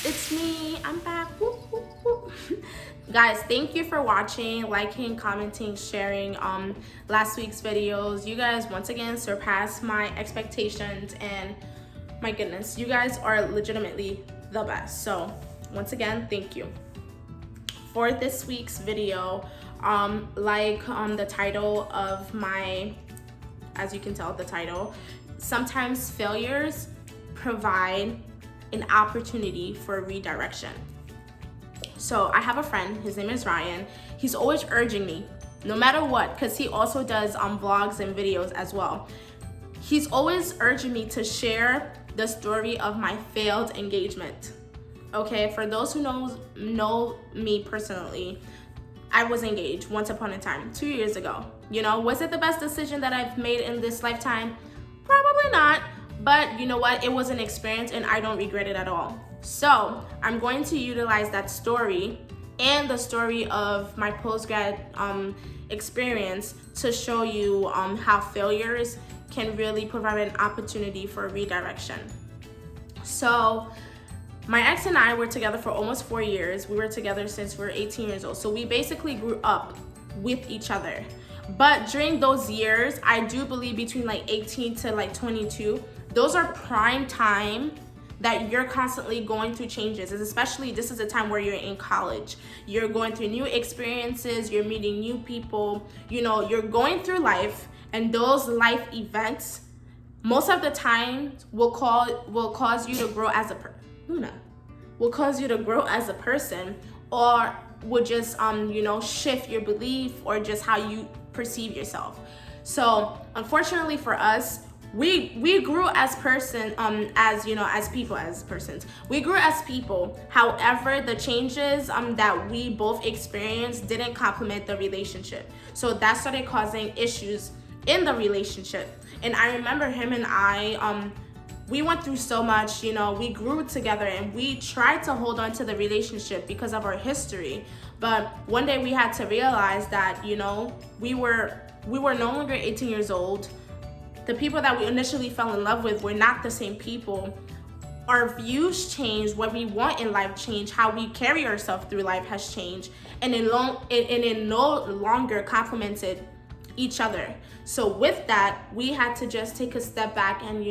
it's me. I'm back. Woo, woo, woo. Guys, thank you for watching, liking, commenting, sharing last week's videos. You guys once again surpassed my expectations, and my goodness, you guys are legitimately the best. So once again, thank you. For this week's video, the title of my, as you can tell, the title, sometimes failures provide an opportunity for redirection. So I have a friend, his name is Ryan. He's always urging me, no matter what, because he also does vlogs and videos as well. He's always urging me to share the story of my failed engagement. Okay, for those who know me personally, I was engaged once upon a time, 2 years ago. You know, was it the best decision that I've made in this lifetime? Probably not, but you know what? It was an experience and I don't regret it at all. So I'm going to utilize that story and the story of my postgrad experience to show you how failures can really provide an opportunity for redirection. So my ex and I were together for almost 4 years. We were together since we were 18 years old. So we basically grew up with each other. But during those years, I do believe between like 18 to like 22, those are prime time that you're constantly going through changes. Especially this is a time where you're in college. You're going through new experiences, you're meeting new people, you know, you're going through life, and those life events most of the time will cause you to grow as a person, or would just shift your belief or just how you perceive yourself. So unfortunately for us, we grew as persons. We grew as people. However, the changes that we both experienced didn't complement the relationship. So that started causing issues in the relationship. And I remember him and I we went through so much, you know, we grew together and we tried to hold on to the relationship because of our history. But one day we had to realize that, you know, we were no longer 18 years old. The people that we initially fell in love with were not the same people. Our views changed, what we want in life changed, how we carry ourselves through life has changed, and it no longer complemented each other. So with that, we had to just take a step back and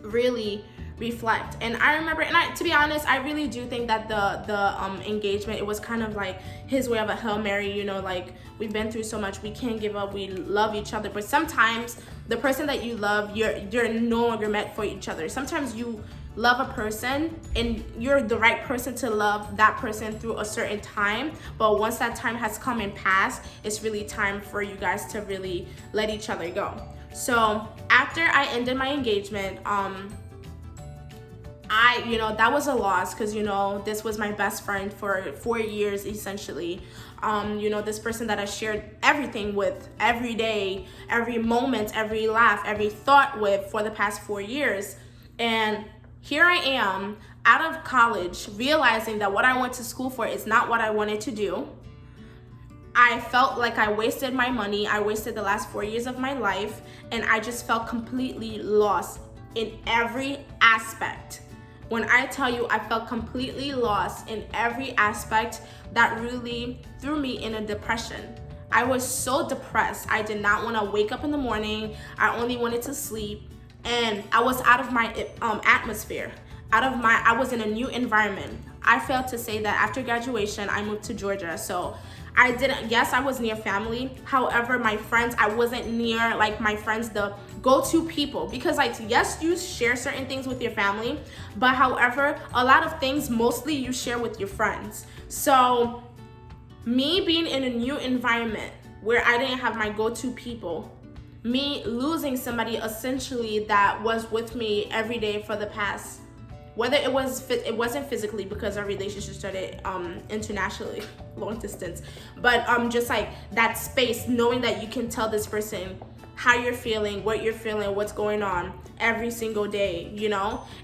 really reflect. And I remember, to be honest, I really do think that the engagement, it was kind of like his way of a Hail Mary, you know, like we've been through so much, we can't give up, we love each other. But sometimes the person that you love, you're no longer meant for each other. Sometimes you love a person and you're the right person to love that person through a certain time, but once that time has come and passed, it's really time for you guys to really let each other go. So after I ended my engagement, that was a loss, because this was my best friend for 4 years essentially. This person that I shared everything with, every day, every moment, every laugh, every thought with for the past 4 years. And here I am out of college, realizing that what I went to school for is not what I wanted to do. I felt like I wasted my money. I wasted the last 4 years of my life, and I just felt completely lost in every aspect. When I tell you I felt completely lost in every aspect, that really threw me in a depression. I was so depressed. I did not want to wake up in the morning. I only wanted to sleep. And I was out of my atmosphere. I was in a new environment. I failed to say that after graduation, I moved to Georgia. So yes, I was near family. However, my friends, I wasn't near like my friends, the go-to people, because yes, you share certain things with your family, but however, a lot of things mostly you share with your friends. So me being in a new environment where I didn't have my go-to people, me losing somebody essentially that was with me every day for the past, whether it wasn't physically because our relationship started internationally, long distance, but just like that space, knowing that you can tell this person how you're feeling, what's going on every single day,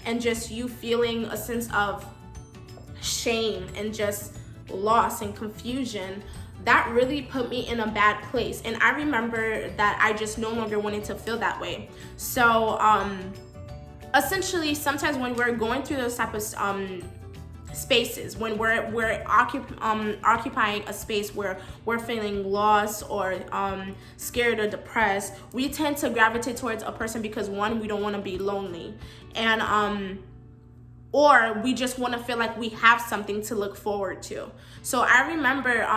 and just you feeling a sense of shame and just loss and confusion, that really put me in a bad place. And I remember that I just no longer wanted to feel that way. So essentially sometimes when we're going through those type of spaces, when we're occupying a space where we're feeling lost or scared or depressed, we tend to gravitate towards a person because, one, we don't want to be lonely, and or we just want to feel like we have something to look forward to. So I remember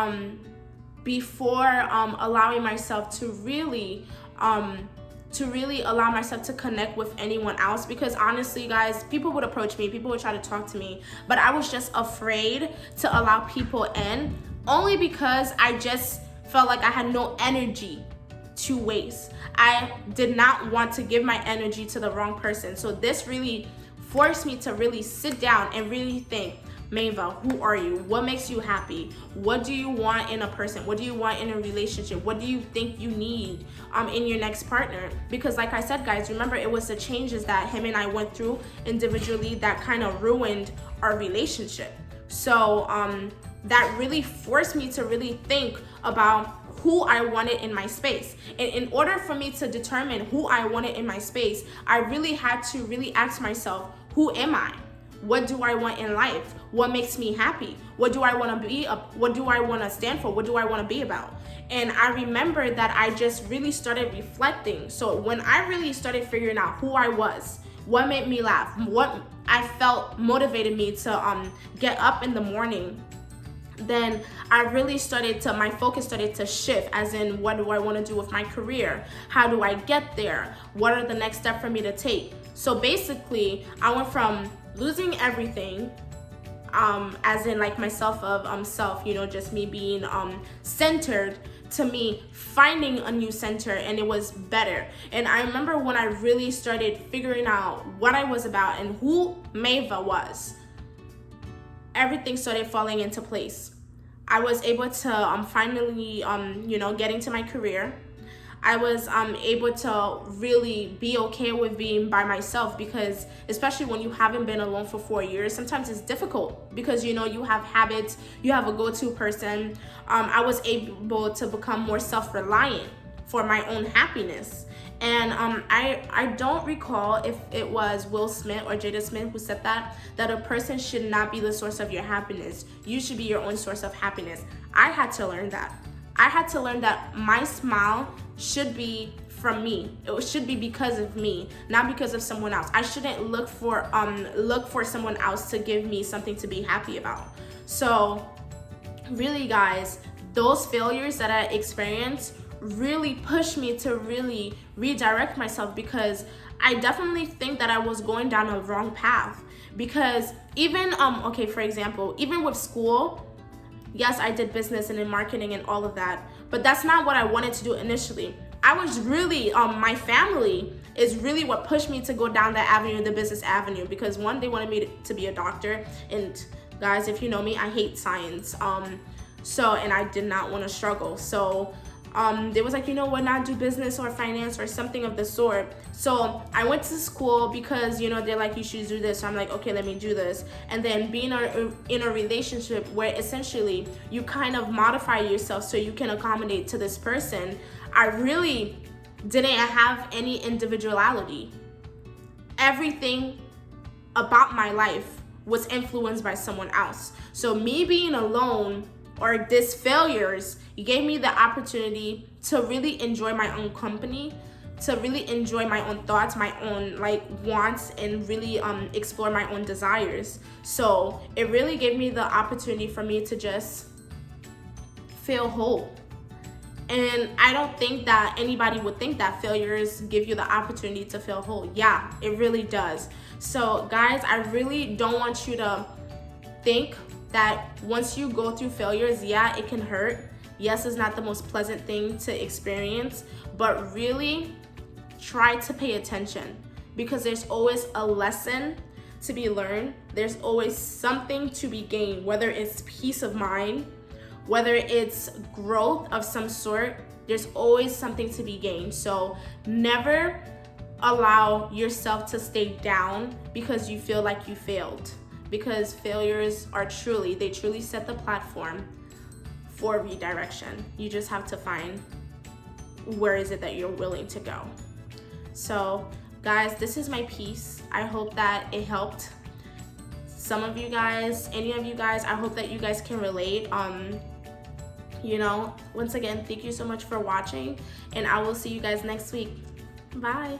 before allowing myself to really allow myself to connect with anyone else, because honestly, guys, people would approach me, people would try to talk to me, but I was just afraid to allow people in, only because I just felt like I had no energy to waste. I did not want to give my energy to the wrong person. So this really forced me to really sit down and really think, Mava, who are you? What makes you happy? What do you want in a person? What do you want in a relationship? What do you think you need in your next partner? Because like I said, guys, remember, it was the changes that him and I went through individually that kind of ruined our relationship. So that really forced me to really think about who I wanted in my space. And in order for me to determine who I wanted in my space, I really had to really ask myself, who am I? What do I want in life? What makes me happy? What do I want to be? What do I want to stand for? What do I want to be about? And I remember that I just really started reflecting. So when I really started figuring out who I was, what made me laugh, what I felt motivated me to get up in the morning, then I really my focus started to shift, as in, what do I want to do with my career? How do I get there? What are the next steps for me to take? So basically, I went from losing everything, as in like my self, just me being centered, to me finding a new center, and it was better. And I remember when I really started figuring out what I was about and who Mava was, everything started falling into place. I was able to finally get into my career. I was able to really be okay with being by myself, because especially when you haven't been alone for 4 years, sometimes it's difficult because you have habits, you have a go-to person. I was able to become more self-reliant for my own happiness. And I don't recall if it was Will Smith or Jada Smith who said that a person should not be the source of your happiness. You should be your own source of happiness. I had to learn that. I had to learn that my smile should be from me. It should be because of me, not because of someone else. I shouldn't look for someone else to give me something to be happy about. So really, guys, those failures that I experienced really pushed me to really redirect myself, because I definitely think that I was going down a wrong path. Because even for example, even with school, yes, I did business and in marketing and all of that, but that's not what I wanted to do initially. I was really my family is really what pushed me to go down that avenue, the business avenue, because one, they wanted me to be a doctor, and guys, if you know me, I hate science, and I did not want to struggle. So they was like, not do business or finance or something of the sort. So I went to school because they're like, you should do this. So I'm like, okay, let me do this. And then being in a relationship where essentially you kind of modify yourself so you can accommodate to this person, I really didn't have any individuality. Everything about my life was influenced by someone else. So me being alone, or these failures, gave me the opportunity to really enjoy my own company, to really enjoy my own thoughts, my own wants, and really explore my own desires. So it really gave me the opportunity for me to just feel whole. And I don't think that anybody would think that failures give you the opportunity to feel whole. Yeah, it really does. So guys, I really don't want you to think that once you go through failures, yeah, it can hurt. Yes, it's not the most pleasant thing to experience, but really try to pay attention, because there's always a lesson to be learned. There's always something to be gained, whether it's peace of mind, whether it's growth of some sort, there's always something to be gained. So never allow yourself to stay down because you feel like you failed. Because failures they truly set the platform for redirection. You just have to find where is it that you're willing to go. So Guys, this is my piece. I hope that it helped some of you guys, any of you guys. I hope that you guys can relate. You know, once again, thank you so much for watching, and I will see you guys next week. Bye.